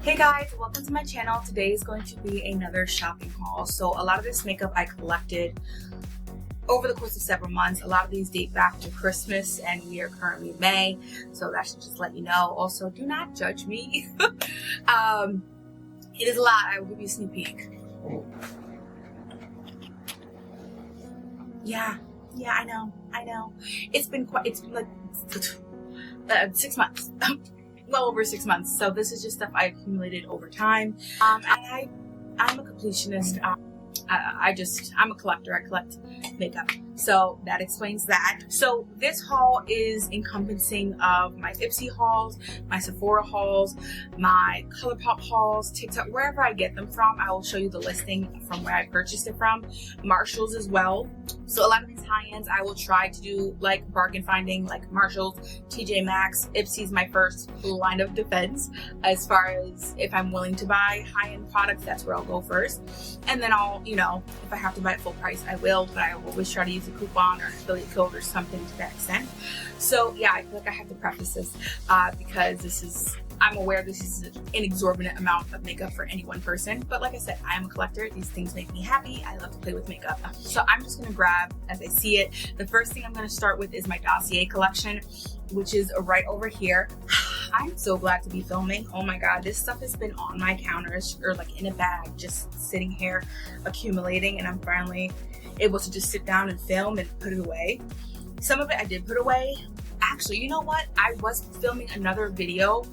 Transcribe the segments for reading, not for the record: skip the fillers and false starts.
Hey guys, welcome to my channel. Today is going to be another shopping haul. So a lot of this makeup I collected over the course of several months. A lot of these date back to Christmas and we are currently in May. So that should just let you know. Also, do not judge me. It is a lot. I will give you a sneak peek. Yeah, I know. It's been like 6 months. Well over 6 months. So this is just stuff I accumulated over time. And I'm a completionist. I'm a collector. I collect makeup. So that explains that. So this haul is encompassing of my Ipsy hauls, my Sephora hauls, my Colourpop hauls, TikTok, wherever I get them from. I will show you the listing from where I purchased it from. Marshalls as well. So a lot of these high-ends I will try to do like bargain finding, like Marshalls, TJ Maxx. Ipsy's my first line of defense as far as if I'm willing to buy high-end products, that's where I'll go first. And then I'll, if I have to buy it full price, I will, but I will always try to use a coupon or an affiliate code or something to that extent. So yeah, I feel like I have to preface this because I'm aware this is an exorbitant amount of makeup for any one person. But like I said, I am a collector. These things make me happy. I love to play with makeup. So I'm just gonna grab as I see it. The first thing I'm gonna start with is my Dossier collection, which is right over here. I'm so glad to be filming. Oh my God, this stuff has been on my counters or like in a bag, just sitting here accumulating, and I'm finally able to just sit down and film and put it away. Some of it I did put away. Actually, you know what? I was filming another video.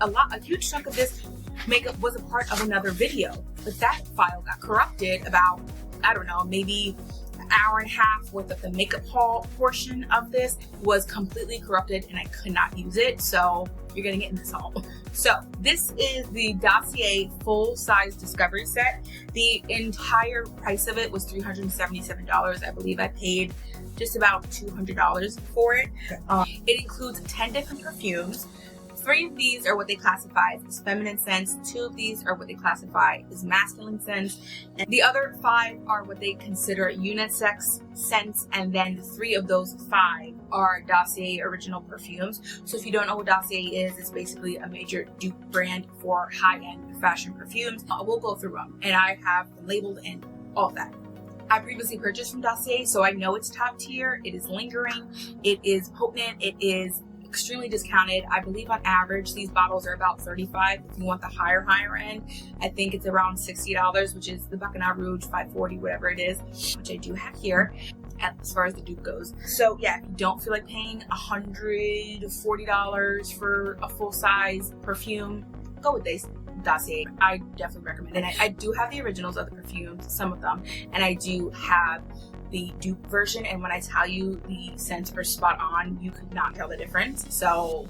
A huge chunk of this makeup was a part of another video, but that file got corrupted about, I don't know, maybe an hour and a half worth of the makeup haul portion of this was completely corrupted and I could not use it. So you're gonna get in this haul. So this is the Dossier full-size discovery set. The entire price of it was $377. I believe I paid just about $200 for it. It includes 10 different perfumes. 3 of these are what they classify as feminine scents. 2 of these are what they classify as masculine scents. And the other 5 are what they consider unisex scents. And then 3 of those 5 are Dossier original perfumes. So if you don't know what Dossier is, it's basically a major dupe brand for high-end fashion perfumes. We'll go through them. And I have them labeled and all of that. I previously purchased from Dossier, so I know it's top tier. It is lingering. It is potent. It is extremely discounted. I believe on average these bottles are about $35. If you want the higher end, I think it's around $60, which is the Bacchanal Rouge $540, whatever it is, which I do have here as far as the dupe goes. So yeah, if you don't feel like paying $140 for a full-size perfume, go with this Dossier. I definitely recommend it. And I do have the originals of the perfumes, some of them, and I do have the dupe version, and when I tell you the scents are spot on, you could not tell the difference. So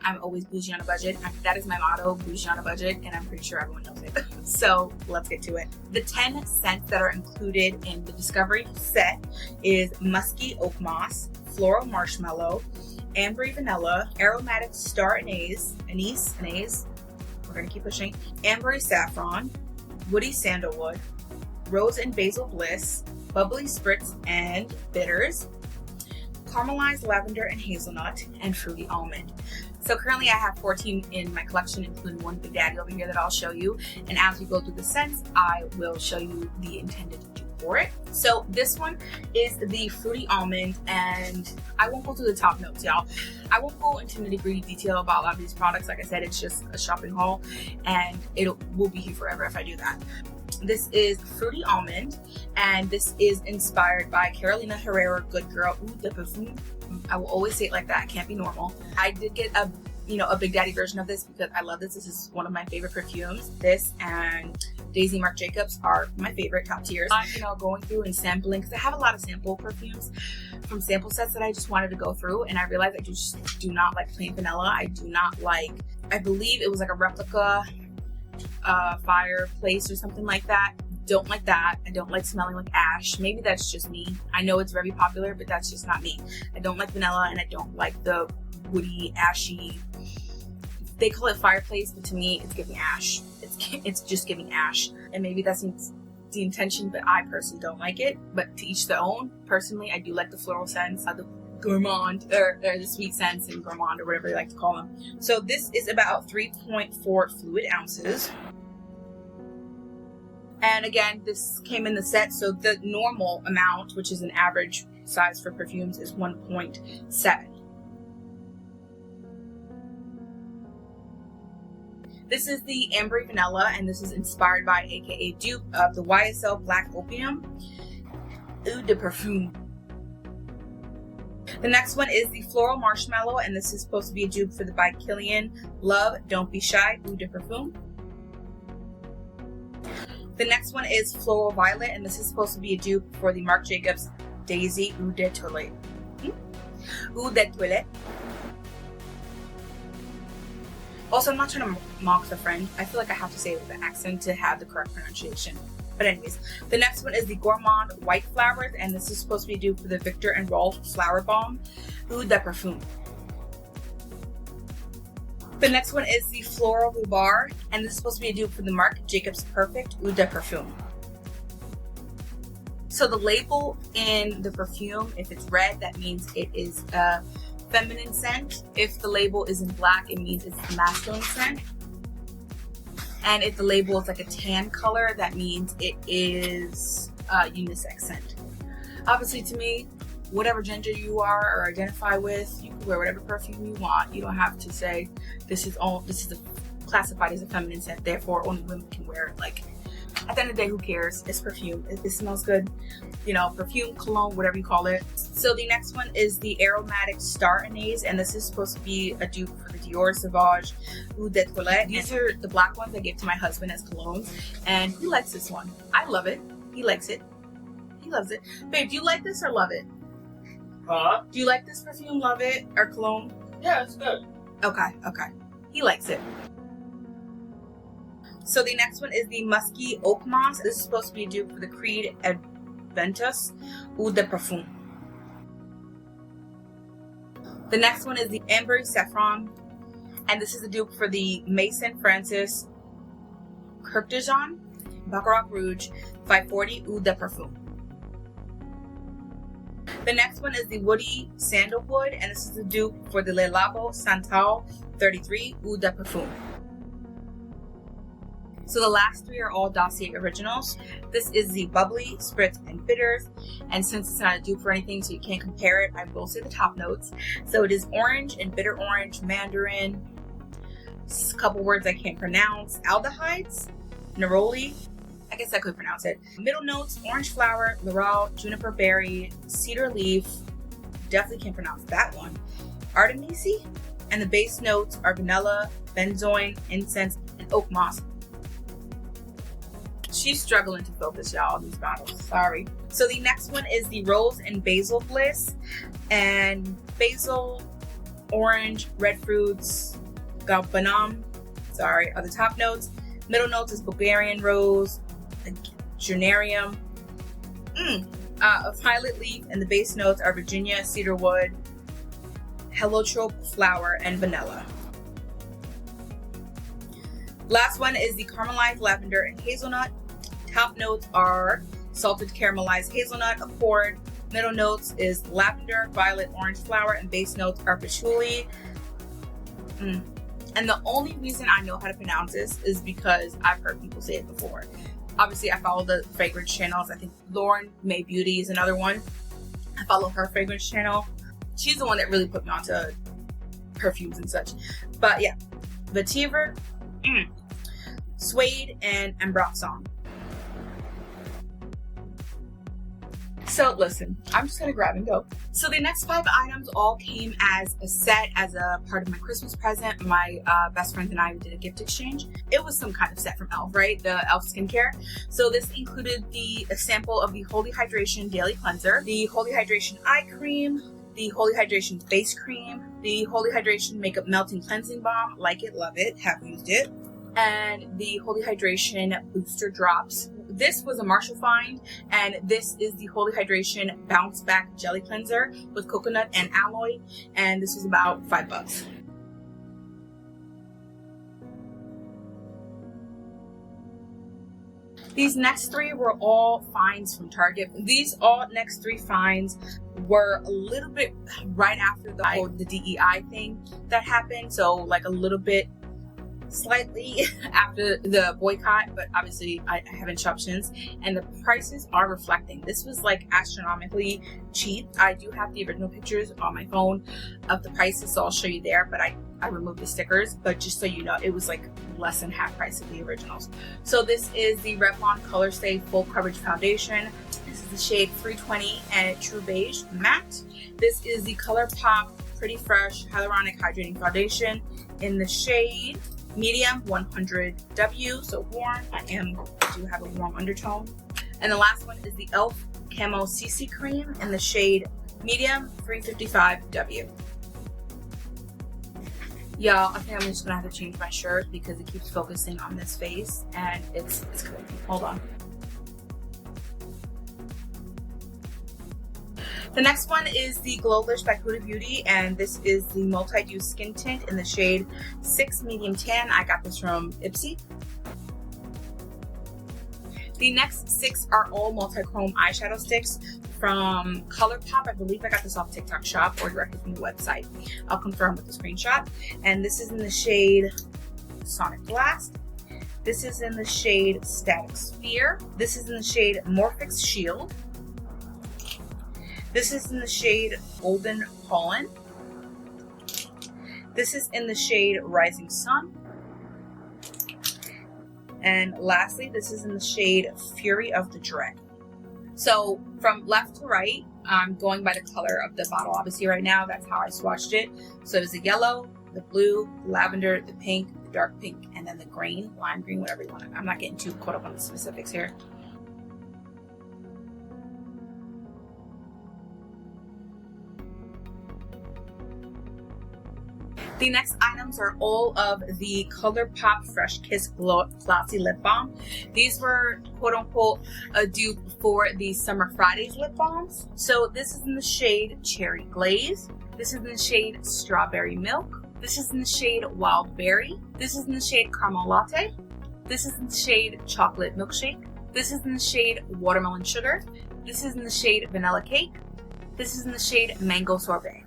I'm always bougie on a budget. That is my motto, bougie on a budget, and I'm pretty sure everyone knows it. So let's get to it. The 10 scents that are included in the Discovery set is Musky Oak Moss, Floral Marshmallow, Ambery Vanilla, Aromatic Star Anise, we're gonna keep pushing, Ambery Saffron, Woody Sandalwood, Rose and Basil Bliss, Bubbly Spritz and Bitters, Caramelized Lavender and Hazelnut, and Fruity Almond. So currently I have 14 in my collection, including one Big Daddy over here that I'll show you. And as we go through the scents, I will show you the intended dupe for it. So this one is the Fruity Almond, and I won't go through the top notes, y'all. I won't go into nitty-gritty detail about a lot of these products. Like I said, it's just a shopping haul, and we'll be here forever if I do that. This is Fruity Almond, and this is inspired by Carolina Herrera Good Girl Eau de Parfum. I will always say it like that. It can't be normal. I did get a Big Daddy version of this because I love this. This is one of my favorite perfumes. This and Daisy Marc Jacobs are my favorite top tiers. Going through and sampling, because I have a lot of sample perfumes from sample sets that I just wanted to go through, and I realized I just do not like plain vanilla. I do not like, I believe it was like a replica fireplace or something like that. Don't like that. I don't like smelling like ash. Maybe that's just me. I know it's very popular, but that's just not me. I don't like vanilla, and I don't like the woody, ashy. They call it fireplace, but to me, it's giving ash. It's just giving ash, and maybe that's the intention, but I personally don't like it. But to each their own. Personally, I do like the floral scents. The gourmand, or the sweet scents and gourmand, or whatever you like to call them. So this is about 3.4 fluid ounces. And again, this came in the set, so the normal amount, which is an average size for perfumes, is 1.7. This is the Amber Vanilla, and this is inspired by, aka dupe of the YSL Black Opium Eau de Parfum. The next one is the Floral Marshmallow, and this is supposed to be a dupe for the by Kilian Love Don't Be Shy Eau de Parfum. The next one is Floral Violet, and this is supposed to be a dupe for the Marc Jacobs Daisy Eau de Toilette. Eau de Toilette. Also, I'm not trying to mock the French. I feel like I have to say it with an accent to have the correct pronunciation. But anyways, the next one is the Gourmand White Flowers, and this is supposed to be a dupe for the Victor and Rolf Flower Balm Eau de Parfum. The next one is the Floral Rhubarb, and this is supposed to be a dupe for the Marc Jacobs Perfect Eau de Parfum. So the label in the perfume, if it's red, that means it is a feminine scent. If the label is in black, it means it's a masculine scent. And if the label is like a tan color, that means it is a unisex scent. Obviously, to me, whatever gender you are or identify with, you can wear whatever perfume you want. You don't have to say this is classified as a feminine scent, therefore only women can wear it. Like, at the end of the day, who cares? It's perfume. It smells good. You know, perfume, cologne, whatever you call it. So the next one is the Aromatic Star Anise, and this is supposed to be a dupe for the Dior Sauvage Eau de Toilette. These are the black ones I gave to my husband as colognes, and he likes this one. I love it. He likes it. He loves it. Babe, do you like this or love it? Huh? Do you like this perfume, love it, or cologne? Yeah, it's good. Okay, okay. He likes it. So the next one is the Musky Oak Moss. This is supposed to be a dupe for the Creed Adventus Eau de Parfum. The next one is the Amber Saffron, and this is a dupe for the Maison Francis Kurkdjian Baccarat Rouge 540 Eau de Parfum. The next one is the Woody Sandalwood, and this is a dupe for the Le Labo Santal 33 Eau de Parfum. So the last three are all Dossier originals. This is the Bubbly, Spritz, and Bitters. And since it's not a dupe for anything, so you can't compare it, I will say the top notes. So it is orange and bitter orange, mandarin, a couple words I can't pronounce, aldehydes, neroli, I guess I could pronounce it. Middle notes, orange flower, laurel, juniper berry, cedar leaf, definitely can't pronounce that one, artemisia, and the base notes are vanilla, benzoin, incense, and oak moss. She's struggling to focus, y'all, these bottles. Sorry. So the next one is the Rose and Basil Bliss. And basil, orange, red fruits, galbanum, sorry, are the top notes. Middle notes is Bulgarian rose, Genarium, a violet leaf, and the base notes are Virginia, cedarwood, heliotrope flower, and vanilla. Last one is the Caramelized Lavender and Hazelnut. Top notes are salted caramelized hazelnut, accord. Middle notes is lavender, violet, orange flower, and base notes are patchouli. And the only reason I know how to pronounce this is because I've heard people say it before. Obviously, I follow the fragrance channels. I think Lauren May Beauty is another one. I follow her fragrance channel. She's the one that really put me onto perfumes and such. But yeah, Vetiver, Suede, and Ambroxon. So listen, I'm just gonna grab and go. So the next 5 items all came as a set, as a part of my Christmas present. My best friend and I did a gift exchange. It was some kind of set from e.l.f., right? The e.l.f. skincare. So this included a sample of the Holy Hydration Daily Cleanser, the Holy Hydration Eye Cream, the Holy Hydration Face Cream, the Holy Hydration Makeup Melting Cleansing Balm, like it, love it, have used it, and the Holy Hydration Booster Drops. This was a Marshall find, and this is the Holy Hydration Bounce Back Jelly Cleanser with coconut and aloe, and this was about $5. These next three were all finds from Target. These all next three finds were a little bit right after the DEI thing that happened. So like a little bit slightly after the boycott, but obviously I haven't shopped since, and the prices are reflecting. This was like astronomically cheap. I do have the original pictures on my phone of the prices, so I'll show you there, but I removed the stickers, but just so you know, it was like less than half price of the originals. So this is the Revlon Color Stay Full Coverage Foundation. This is the shade 320 and True Beige Matte. This is the Colourpop Pretty Fresh Hyaluronic Hydrating Foundation in the shade medium 100W, so warm. I do have a warm undertone. And the last one is the e.l.f. Camo CC Cream in the shade medium 355W. Y'all, I think I'm just gonna have to change my shirt because it keeps focusing on this face and it's crazy. Hold on. The next one is the Glowlish by Huda Beauty, and this is the multi-use skin tint in the shade 6 Medium Tan. I got this from Ipsy. The next 6 are all multi-chrome eyeshadow sticks from Colourpop. I believe I got this off TikTok Shop or directly from the website. I'll confirm with the screenshot. And this is in the shade Sonic Blast. This is in the shade Static Sphere. This is in the shade Morphix Shield. This is in the shade Golden Pollen. This is in the shade Rising Sun. And lastly, this is in the shade Fury of the Dread. So from left to right, I'm going by the color of the bottle. Obviously right now, that's how I swatched it. So there's the yellow, the blue, the lavender, the pink, the dark pink, and then the green, lime green, whatever you want. I'm not getting too caught up on the specifics here. The next items are all of the Colourpop Fresh Kiss Glossy Lip Balm. These were quote unquote a dupe for the Summer Fridays lip balms. So this is in the shade Cherry Glaze. This is in the shade Strawberry Milk. This is in the shade Wild Berry. This is in the shade Caramel Latte. This is in the shade Chocolate Milkshake. This is in the shade Watermelon Sugar. This is in the shade Vanilla Cake. This is in the shade Mango Sorbet.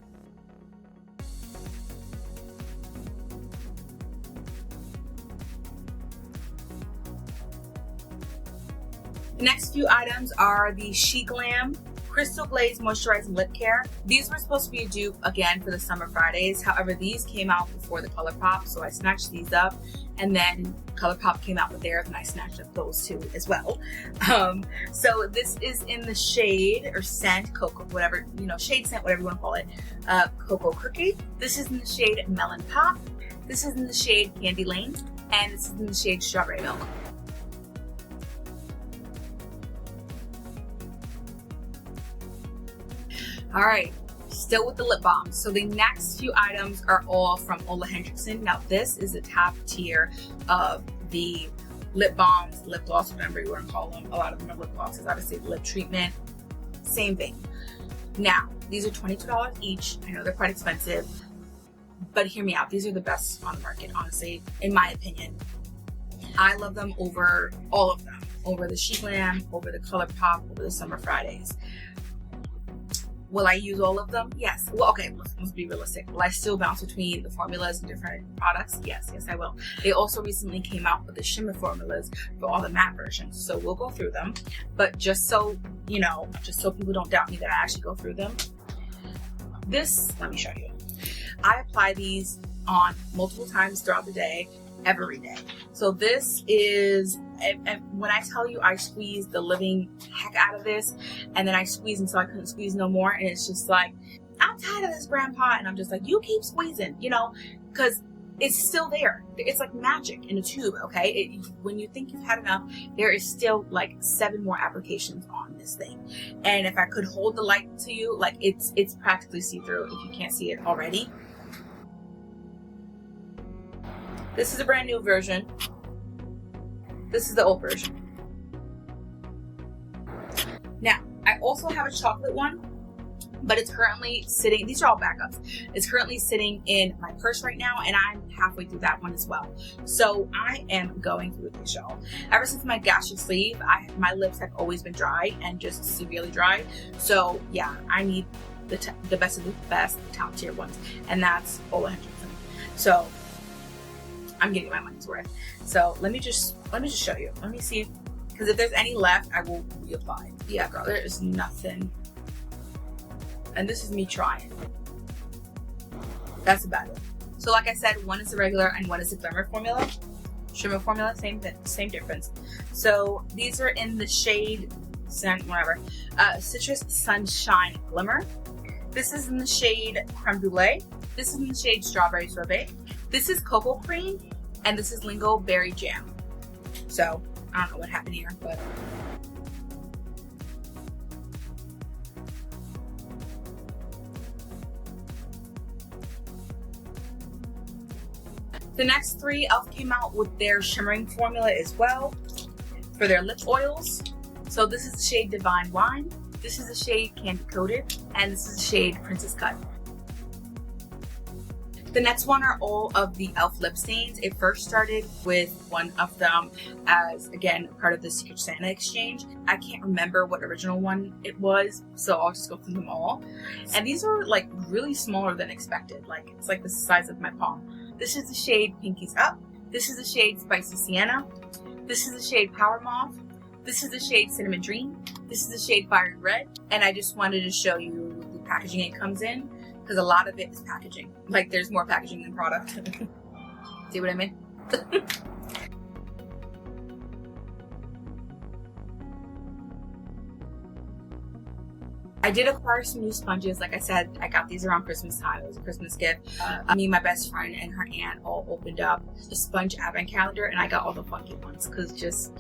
The next few items are the She Glam Crystal Glaze Moisturizing Lip Care. These were supposed to be a dupe again for the Summer Fridays. However, these came out before the Colourpop, so I snatched these up. And then Colourpop came out with theirs and I snatched up those two as well. So this is in the shade or scent, cocoa, whatever, you know, shade scent, whatever you want to call it, Cocoa Cookie. This is in the shade Melon Pop. This is in the shade Candy Lane. And this is in the shade Strawberry Milk. All right, still with the lip balms. So the next few items are all from Ole Henriksen. Now this is the top tier of the lip balms, lip gloss, whatever you want to call them. A lot of them are lip glosses, obviously lip treatment, same thing. Now, these are $22 each. I know they're quite expensive, but hear me out. These are the best on the market, honestly, in my opinion. I love them over all of them, over the She Glam, over the Colourpop, over the Summer Fridays. Will I use all of them? Yes. Well, okay, let's be realistic. Will I still bounce between the formulas and different products? Yes, I will. They also recently came out with the shimmer formulas for all the matte versions. So we'll go through them. But just so, you know, just so people don't doubt me that I actually go through them. This, let me show you. I apply these on multiple times throughout the day, every day. So this is, and when I tell you I squeezed the living heck out of this, and then I squeezed until I couldn't squeeze no more, and it's just like, I'm tired of this, grandpa, and I'm just like, you keep squeezing, you know, because it's still there. It's like magic in a tube, okay? When you think you've had enough, there is still like 7 more applications on this thing. And if I could hold the light to you, like it's practically see-through if you can't see it already. This is a brand new version. This is the old version. Now, I also have a chocolate one. but it's currently sitting, these are all backups. It's currently sitting in my purse right now, and I'm halfway through that one as well. So I am going through this, y'all. Ever since my gastric sleeve, my lips have always been dry and just severely dry. So yeah, I need the best of the best, top tier ones, and that's all 100 for me. So I'm getting my money's worth. So let me just show you. Let me see, because if there's any left, I will reapply. Yeah, girl, there is nothing. And this is me trying. That's about it. So like I said, one is the regular and one is the shimmer formula, same difference. So these are in the shade Citrus Sunshine Glimmer. This is in the shade Creme Brulee. This is in the shade Strawberry Sorbet. This is Cocoa Cream, and this is Lingo Berry Jam. So I don't know what happened here, but the next three, e.l.f. came out with their shimmering formula as well for their lip oils. So this is the shade Divine Wine, this is the shade Candy Coated, and this is the shade Princess Cut. The next one are all of the e.l.f. lip stains. It first started with one of them as, again, part of the Secret Santa exchange. I can't remember what original one it was, so I'll just go through them all. And these are like really smaller than expected. Like it's like the size of my palm. This is the shade Pinkies Up. This is the shade Spicy Sienna. This is the shade Power Moth. This is the shade Cinnamon Dream. This is the shade Fiery Red. And I just wanted to show you the packaging it comes in, because a lot of it is packaging. Like there's more packaging than product. See what I mean? I did acquire some new sponges. Like I said, I got these around Christmas time. It was a Christmas gift. Me, my best friend, and her aunt all opened up a sponge advent calendar, and I got all the funky ones because just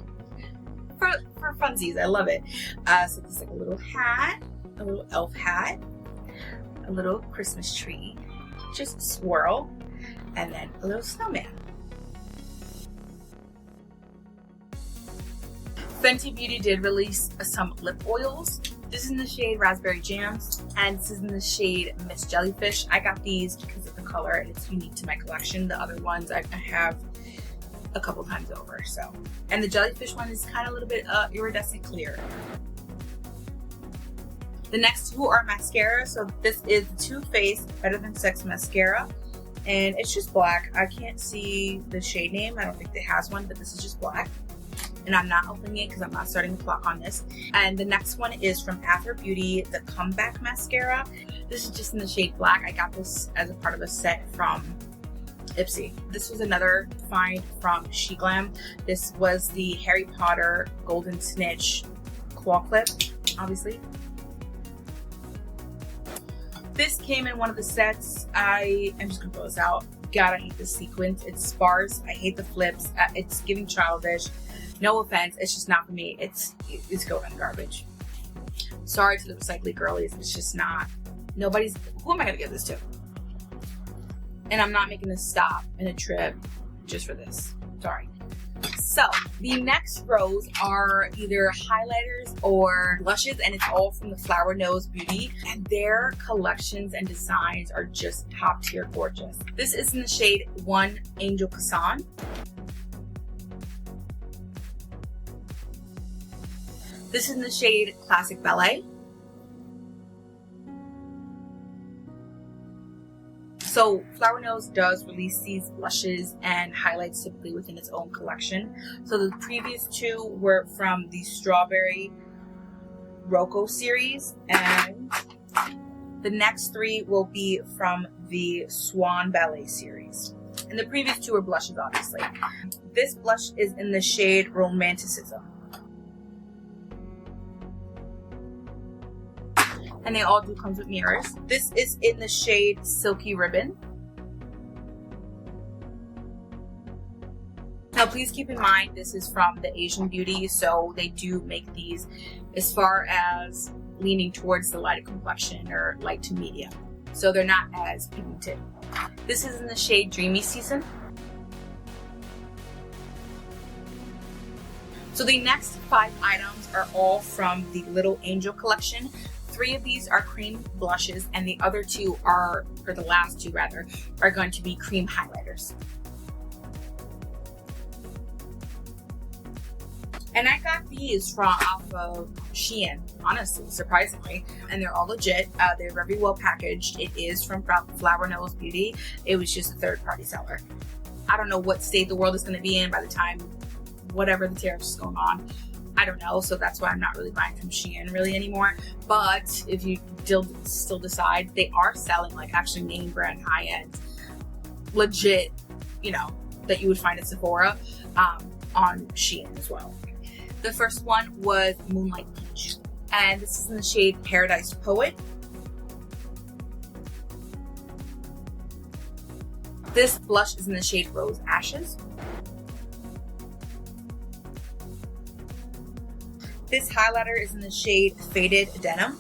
for funsies, I love it. So this is like a little hat, a little elf hat, a little Christmas tree, just swirl, and then a little snowman. Fenty Beauty did release some lip oils. This is in the shade Raspberry Jams, and this is in the shade Miss Jellyfish. I got these because of the color, and it's unique to my collection. The other ones I have a couple times over, so. And the Jellyfish one is kind of a little bit iridescent clear. The next two are mascara. So this is the Too Faced Better Than Sex mascara, and it's just black. I can't see the shade name. I don't think it has one, but this is just black. And I'm not opening it because I'm not starting the clock on this. And the next one is from After Beauty, the Comeback Mascara. This is just in the shade black. I got this as a part of a set from Ipsy. This was another find from SheGlam. This was the Harry Potter Golden Snitch claw clip, obviously. This came in one of the sets. I'm just gonna throw this out. God, I hate this sequence. It's sparse. I hate the flips. It's giving childish. No offense, it's just not for me. It's going in the garbage. Sorry to the recycling girlies. It's just not. Who am I gonna give this to? And I'm not making this stop in a trip just for this. Sorry. So the next rows are either highlighters or blushes, and it's all from the Flower Nose Beauty, and their collections and designs are just top tier gorgeous. This is in the shade One Angel Cassan. This is in the shade Classic Ballet. So Flower Nose does release these blushes and highlights typically within its own collection. So the previous two were from the Strawberry Rocco series, and the next three will be from the Swan Ballet series. And the previous two are blushes, obviously. This blush is in the shade Romanticism. And they all do come with mirrors. This is in the shade Silky Ribbon. Now please keep in mind this is from the Asian Beauty, so they do make these as far as leaning towards the lighter complexion or light to medium. So they're not as pigmented. This is in the shade Dreamy Season. So the next 5 items are all from the Little Angel collection. 3 of these are cream blushes, and the other 2 are, or the last 2 rather, are going to be cream highlighters. And I got these off of Shein, honestly, surprisingly. And they're all legit. They're very well packaged. It is from Flower Knows Beauty. It was just a third-party seller. I don't know what state the world is going to be in by the time whatever the tariffs is going on. I don't know, so that's why I'm not really buying from Shein really anymore. But if you still decide, they are selling like actually name brand high-end, legit, you know, that you would find at Sephora on Shein as well. The first one was Moonlight Peach, and this is in the shade Paradise Poet. This blush is in the shade Rose Ashes. This highlighter is in the shade Faded Denim.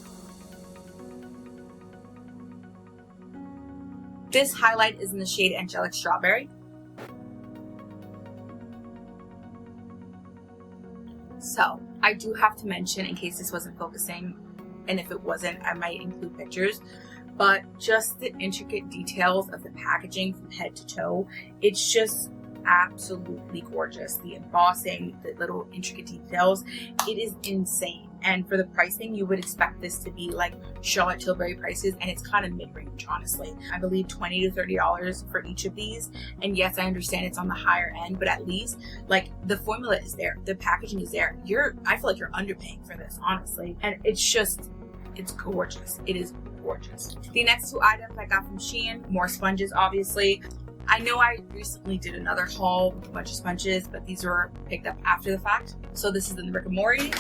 This highlight is in the shade Angelic Strawberry. So I do have to mention, in case this wasn't focusing, and if it wasn't, I might include pictures, but just the intricate details of the packaging from head to toe, it's just absolutely gorgeous. The embossing, the little intricate details, it is insane. And for the pricing, you would expect this to be like Charlotte Tilbury prices, and it's kind of mid-range, honestly. I believe $20 to $30 for each of these. And yes, I understand it's on the higher end, but at least like the formula is there, the packaging is there. I feel like you're underpaying for this, honestly. And it's gorgeous. It is gorgeous. The next 2 items I got from Shein, more sponges, obviously. I know I recently did another haul with a bunch of sponges, but these were picked up after the fact. So this is in Rick and Morty.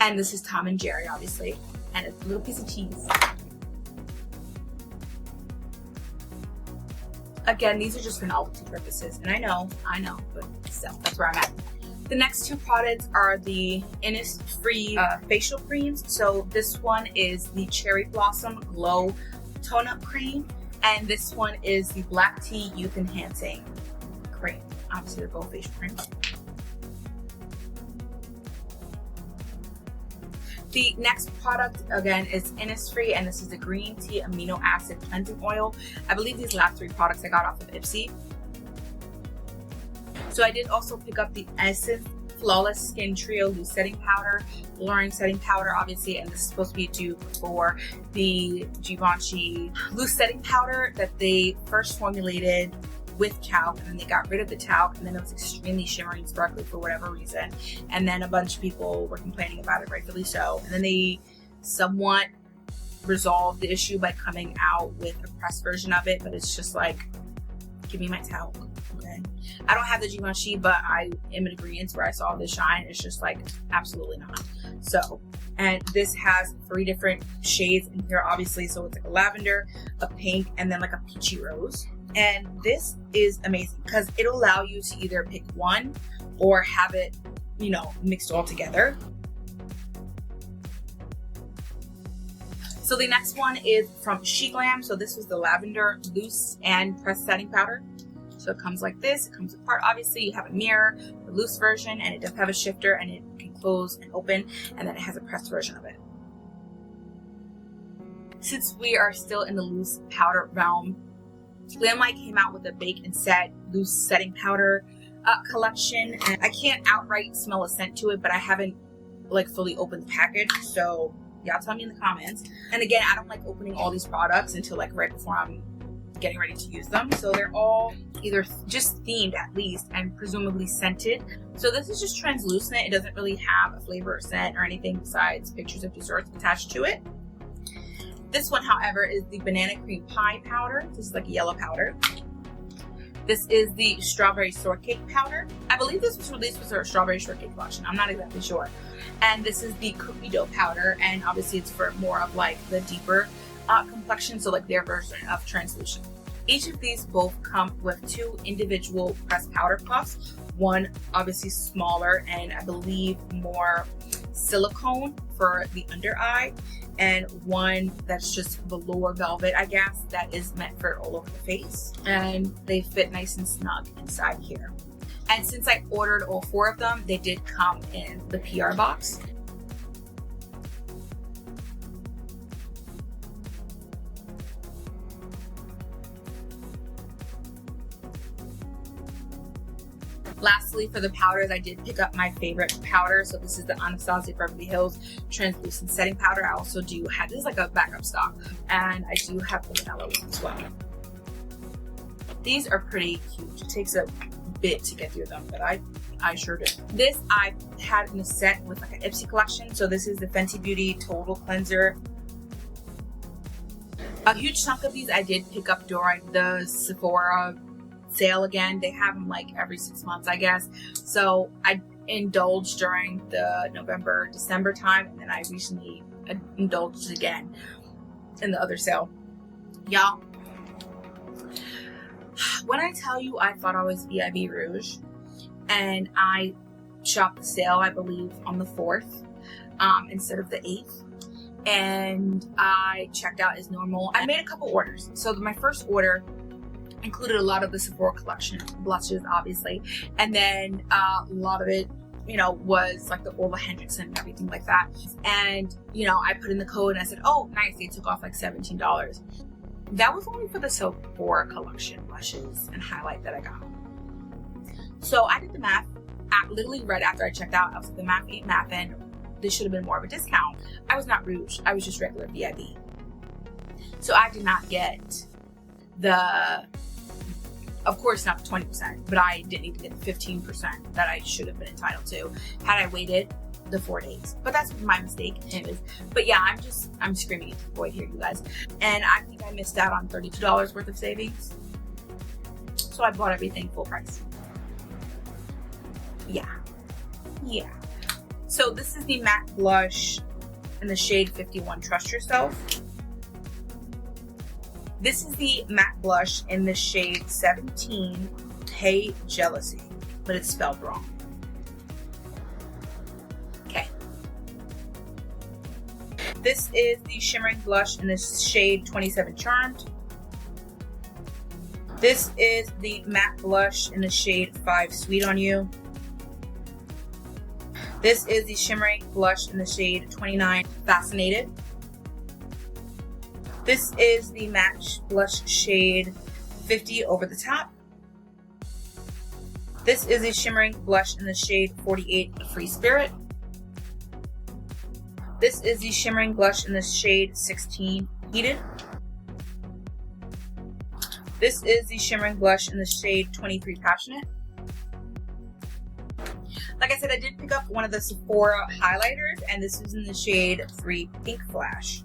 And this is Tom and Jerry, obviously. And a little piece of cheese. Again, these are just for novelty purposes. And I know, but still, that's where I'm at. The next 2 products are the Innisfree facial creams. So this one is the Cherry Blossom Glow Tone-Up Cream. And this one is the Black Tea Youth Enhancing Cream. Obviously, they're both facial creams. The next product, again, is Innisfree, and this is the Green Tea Amino Acid Cleansing Oil. I believe these last 3 products I got off of Ipsy. So I did also pick up the Essence Flawless Skin Trio Loose Setting Powder, Blurring Setting Powder, obviously, and this is supposed to be a dupe for the Givenchy Loose Setting Powder that they first formulated with talc, and then they got rid of the talc, and then it was extremely shimmery and sparkly for whatever reason, and then a bunch of people were complaining about it, rightfully so, and then they somewhat resolved the issue by coming out with a pressed version of it, but it's just like, give me my talc, okay? I don't have the Givenchy, but I am in agreement where I saw this shine. It's just like, absolutely not. So, and this has 3 different shades in here, obviously, so it's like a lavender, a pink, and then like a peachy rose. And this is amazing because it'll allow you to either pick one or have it, you know, mixed all together. So the next one is from SheGlam. So this was the lavender loose and pressed setting powder. So it comes like this. It comes apart. Obviously, you have a mirror, the loose version, and it does have a shifter, and it can close and open, and then it has a pressed version of it. Since we are still in the loose powder realm, Glamlight came out with a bake and set loose setting powder collection, and I can't outright smell a scent to it, but I haven't like fully opened the package, so y'all tell me in the comments. And again, I don't like opening all these products until like right before I'm getting ready to use them, so they're all either just themed at least and presumably scented. So this is just translucent. It doesn't really have a flavor or scent or anything besides pictures of desserts attached to it. This one, however, is the Banana Cream Pie Powder. This is like a yellow powder. This is the Strawberry Shortcake Powder. I believe this was released with a Strawberry Shortcake collection. I'm not exactly sure. And this is the Cookie Dough Powder, and obviously it's for more of like the deeper complexion, so like their version of translucent. Each of these both come with 2 individual pressed powder puffs. One obviously smaller and I believe more silicone for the under eye, and one that's just velour velvet, I guess, that is meant for all over the face, and they fit nice and snug inside here. And since I ordered all 4 of them, they did come in the PR box. Lastly, for the powders, I did pick up my favorite powder. So this is the Anastasia Beverly Hills Translucent Setting Powder. I also do have, this is like a backup stock, and I do have the vanilla one as well. These are pretty huge. It takes a bit to get through them, but I sure do. This I had in a set with like an Ipsy collection. So this is the Fenty Beauty Total Cleanser. A huge chunk of these I did pick up during the Sephora sale again. They have them like every 6 months, I guess. So I indulged during the November, December time, and then I recently indulged again in the other sale. Y'all, when I tell you I thought I was VIB Rouge, and I shopped the sale, I believe, on the 4th instead of the 8th, and I checked out as normal. I made a couple orders. So my first order included a lot of the Sephora collection blushes, obviously, and then a lot of it, you know, was like the Ola Hendrickson and everything like that. And you know, I put in the code and I said, oh nice, they took off like $17. That was only for the Sephora collection blushes and highlight that I got. So I did the math. Literally right after I checked out, I was like, the math ain't mathing. This should have been more of a discount. I was not Rouge, I was just regular VIB. So I did not get the, of course not the 20%, but I didn't even get the 15% that I should have been entitled to had I waited the 4 days. But that's my mistake. Anyways, but yeah, I'm screaming into the void here, you guys. And I think I missed out on $32 worth of savings. So I bought everything full price. Yeah. So this is the matte blush in the shade 51, Trust Yourself. This is the matte blush in the shade 17, Hey Jealousy, but it's spelled wrong. Okay. This is the shimmering blush in the shade 27, Charmed. This is the matte blush in the shade 5, Sweet on You. This is the shimmering blush in the shade 29, Fascinated. This is the matte blush shade 50, Over the Top. This is the shimmering blush in the shade 48, Free Spirit. This is the shimmering blush in the shade 16, Heated. This is the shimmering blush in the shade 23, Passionate. Like I said, I did pick up one of the Sephora highlighters, and this is in the shade 3, Pink Flash.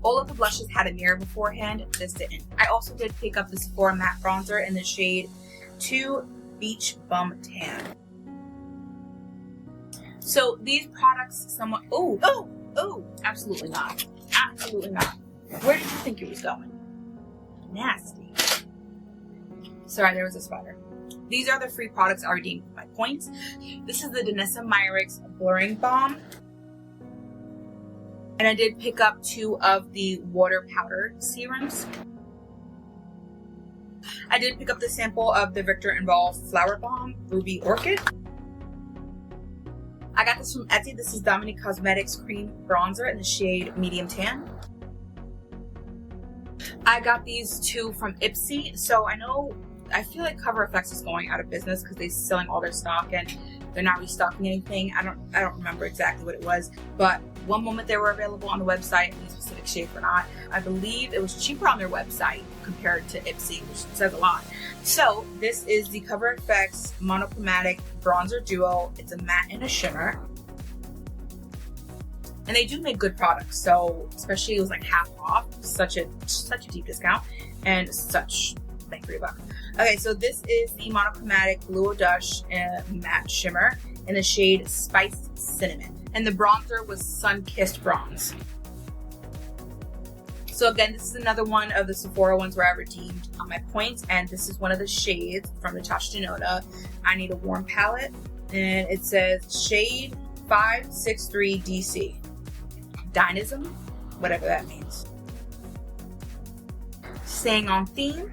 All of the blushes had a mirror beforehand, this didn't. I also did pick up the Sephora matte bronzer in the shade 2, Beach Bum Tan. So these products somewhat, absolutely not. Absolutely not. Where did you think it was going? Nasty. Sorry, there was a spider. These are the free products I redeemed with my points. This is the Danessa Myricks Blurring Balm. And I did pick up 2 of the water powder serums. I did pick up the sample of the Victor & Rolf Flower Balm Ruby Orchid. I got this from Etsy. This is Dominique Cosmetics Cream Bronzer in the shade Medium Tan. I got these 2 from Ipsy. So I feel like Cover FX is going out of business because they're selling all their stock and they're not restocking anything. I don't remember exactly what it was, but one moment they were available on the website in a specific shape or not. I believe it was cheaper on their website compared to Ipsy, which says a lot. So this is the Cover FX Monochromatic Bronzer Duo. It's a matte and a shimmer. And they do make good products. So especially it was like half off, such a deep discount and such bang for your buck. Okay, so this is the Monochromatic Blue Dush Matte Shimmer in the shade Spiced Cinnamon. And the bronzer was Sun Kissed Bronze. So again, this is another one of the Sephora ones where I redeemed on my points. And this is one of the shades from the Tasha Denona I Need a Warm palette. And it says shade 563 DC. Dynamism, whatever that means. Staying on theme.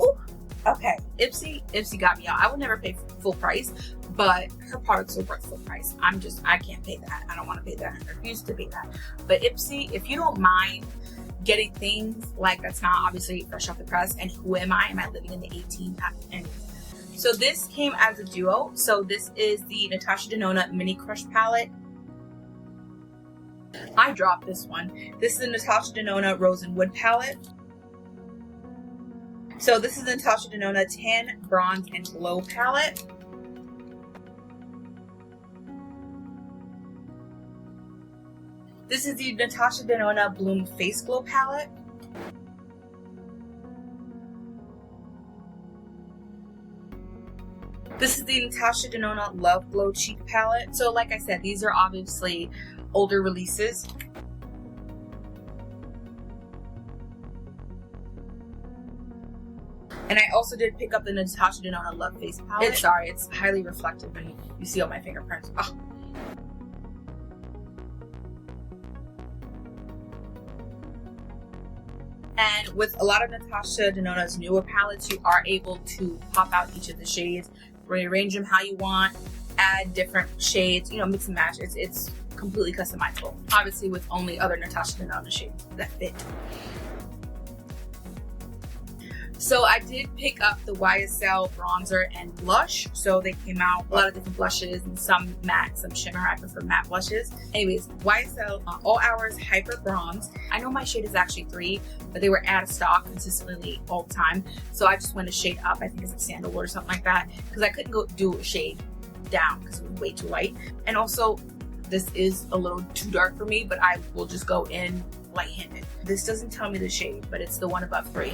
Ooh, okay, Ipsy got me out. I would never pay full price, but her products are worth full price. I can't pay that. I don't want to pay that. I refuse to pay that. But Ipsy, if you don't mind getting things like that's not obviously fresh off the press. And who am I? Am I living in the 18? So this came as a duo. So this is the Natasha Denona Mini Crush palette. I dropped this one. This is the Natasha Denona Rose and Wood palette. So this is the Natasha Denona Tan, Bronze, and Glow palette. This is the Natasha Denona Bloom Face Glow palette. This is the Natasha Denona Love Glow Cheek palette. So like I said, these are obviously older releases. And I also did pick up the Natasha Denona Love Face palette. Sorry, it's highly reflective when you see all my fingerprints. Oh. And with a lot of Natasha Denona's newer palettes, you are able to pop out each of the shades, rearrange them how you want, add different shades, you know, mix and match. It's completely customizable. Obviously with only other Natasha Denona shades that fit. So I did pick up the YSL bronzer and blush. So they came out a lot of different blushes and some matte, some shimmer. I prefer matte blushes. Anyways, YSL All Hours Hyper Bronze. I know my shade is actually 3, but they were out of stock consistently all the time. So I just went a shade up. I think it's like sandalwood or something like that, because I couldn't go do a shade down because it was way too light. And also this is a little too dark for me, but I will just go in light-handed. This doesn't tell me the shade, but it's the one above 3.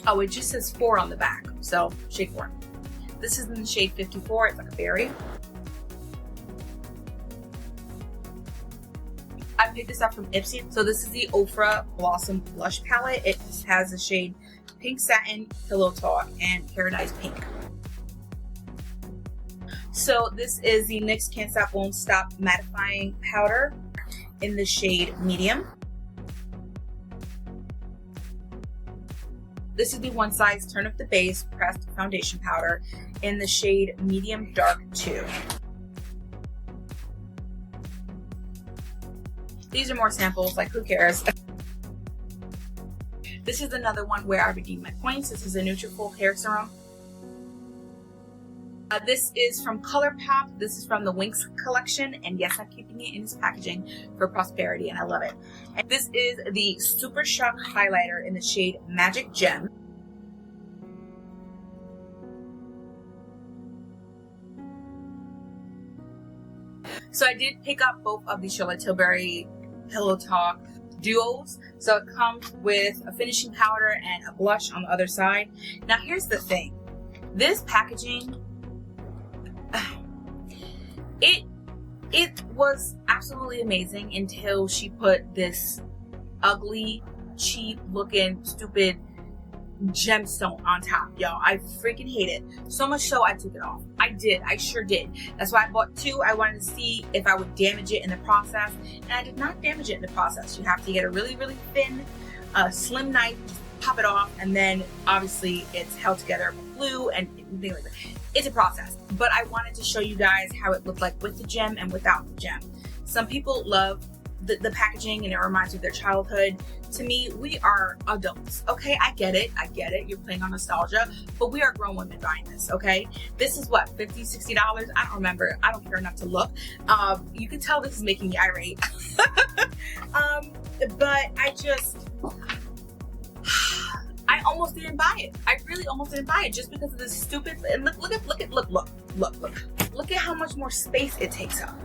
Oh, it just says 4 on the back, so shade 4. This is in the shade 54, it's like a berry. I picked this up from Ipsy. So this is the Ofra Blossom Blush Palette. It has the shade Pink Satin, Pillow Talk, and Paradise Pink. So this is the NYX Can't Stop Won't Stop Mattifying Powder in the shade Medium. This is the One Size Turn Up the Base Pressed Foundation Powder in the shade Medium Dark 2. These are more samples, like who cares? This is another one where I redeemed my points. This is a Nutrafol Hair Serum. This is from Colourpop. This is from the Winx collection. And yes, I'm keeping it in its packaging for prosperity, and I love it. And this is the Super Shock Highlighter in the shade Magic Gem. So I did pick up both of the Charlotte Tilbury Pillow Talk duos. So it comes with a finishing powder and a blush on the other side. Now here's the thing. This packaging, it was absolutely amazing until she put this ugly, cheap looking, stupid gemstone on top, y'all. I freaking hate it. So much so I took it off. I sure did. That's why I bought 2. I wanted to see if I would damage it in the process, and I did not damage it in the process. You have to get a really, really thin, slim knife, just pop it off, and then obviously it's held together with glue and things like that. It's a process, but I wanted to show you guys how it looked like with the gem and without the gem. Some people love the packaging and it reminds you of their childhood. To me, we are adults, okay? I get it. You're playing on nostalgia, but we are grown women buying this, okay? This is what, $50, $60? I don't remember. I don't care enough to look. You can tell this is making me irate. But I almost didn't buy it. I really almost didn't buy it just because of this stupid, and look at how much more space it takes up.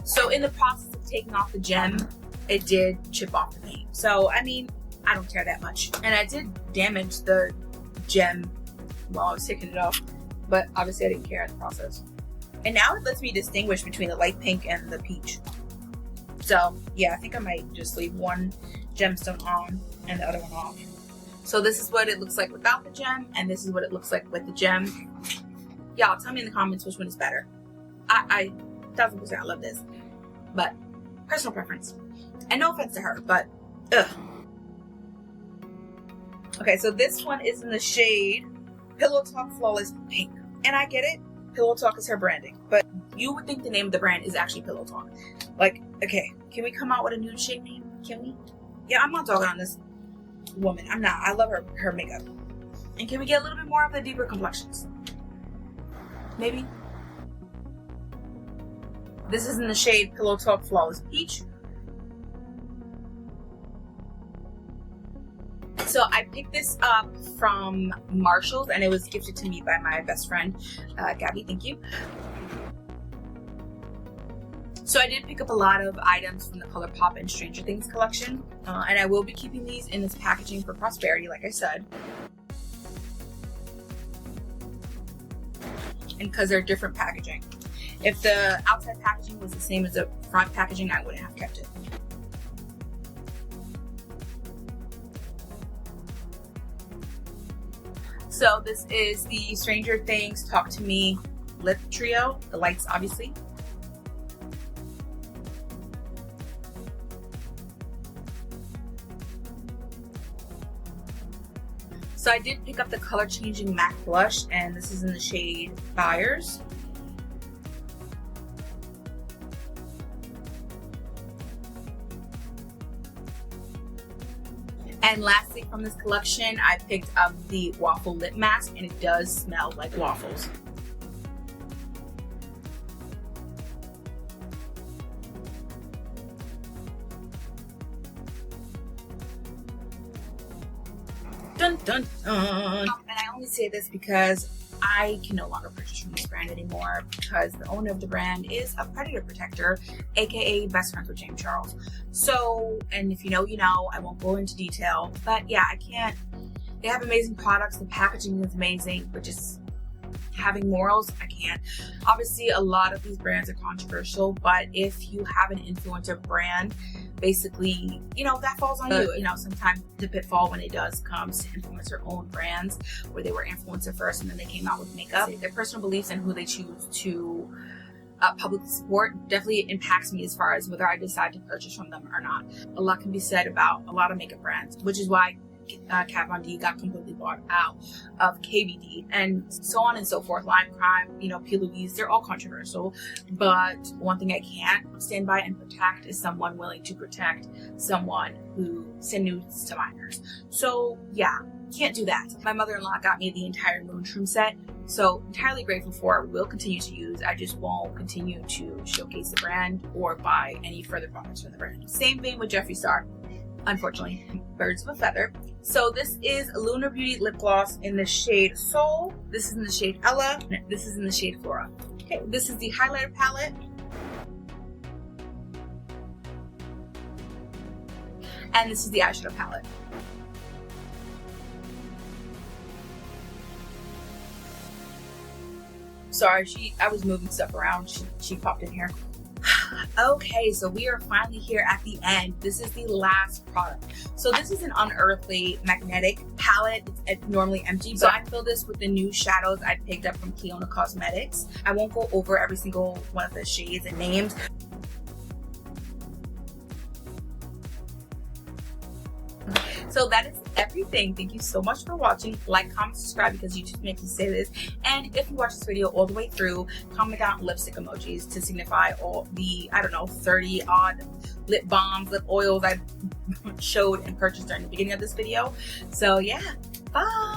So in the process of taking off the gem, it did chip off the paint. So, I mean, I don't care that much. And I did damage the gem while I was taking it off, but obviously I didn't care in the process. And now it lets me distinguish between the light pink and the peach. So yeah, I think I might just leave one gemstone on and the other one off. So this is what it looks like without the gem, and this is what it looks like with the gem. Y'all tell me in the comments which one is better. I 1000% I love this, but personal preference. And no offense to her, but ugh. Okay, so this one is in the shade Pillow Talk Flawless Pink. And I get it. Pillow Talk is her branding. But you would think the name of the brand is actually Pillow Talk. Like, okay, can we come out with a nude shade name? Can we? Yeah, I'm not dogging on this woman. I'm not. I love her makeup. And can we get a little bit more of the deeper complexions? Maybe. This is in the shade Pillow Talk Flawless Peach. So I picked this up from Marshall's and it was gifted to me by my best friend, Gabby, thank you. So I did pick up a lot of items from the Colourpop and Stranger Things collection. And I will be keeping these in this packaging for prosperity, like I said. And because they're different packaging. If the outside packaging was the same as the front packaging, I wouldn't have kept it. So this is the Stranger Things Talk to Me lip trio, the lights obviously. So I did pick up the color changing MAC blush and this is in the shade Buyers. And lastly from this collection, I picked up the waffle lip mask and it does smell like waffles. Dun dun dun! And I only say this because I can no longer purchase from this brand anymore because the owner of the brand is a predator protector, aka best friends with James Charles. So, and if you know, you know, I won't go into detail, but yeah, I can't. They have amazing products, the packaging is amazing, but just having morals, I can't. Obviously, a lot of these brands are controversial, but if you have an influencer brand, basically, you know, that falls on you. You know, sometimes the pitfall when it does come to influencer-owned brands where they were influencer first and then they came out with makeup. Their personal beliefs and who they choose to publicly support definitely impacts me as far as whether I decide to purchase from them or not. A lot can be said about a lot of makeup brands, which is why Kat Von D got completely bought out of KVD and so on and so forth. Lime Crime, you know, P. Louise, they're all controversial. But one thing I can't stand by and protect is someone willing to protect someone who send nudes to minors. So yeah, can't do that. My mother-in-law got me the entire Moonshroom set, so entirely grateful for it. Will continue to use. I just won't continue to showcase the brand or buy any further products from the brand. Same vein with Jeffree Star. Unfortunately, birds of a feather. So this is Lunar Beauty lip gloss in the shade Soul. This is in the shade Ella. This is in the shade Flora. Okay, this is the highlighter palette. And this is the eyeshadow palette. Sorry, I was moving stuff around. She popped in here. Okay, so we are finally here at the end. This is the last product. So this is an unearthly magnetic palette. It's normally empty, so I filled this with the new shadows I picked up from Clionadh Cosmetics. I won't go over every single one of the shades and names. So that is everything. Thank you so much for watching. Like, comment, subscribe because YouTube makes me say this. And if you watch this video all the way through, comment down lipstick emojis to signify all the, I don't know, 30 odd lip balms, lip oils I showed and purchased during the beginning of this video. So yeah, bye.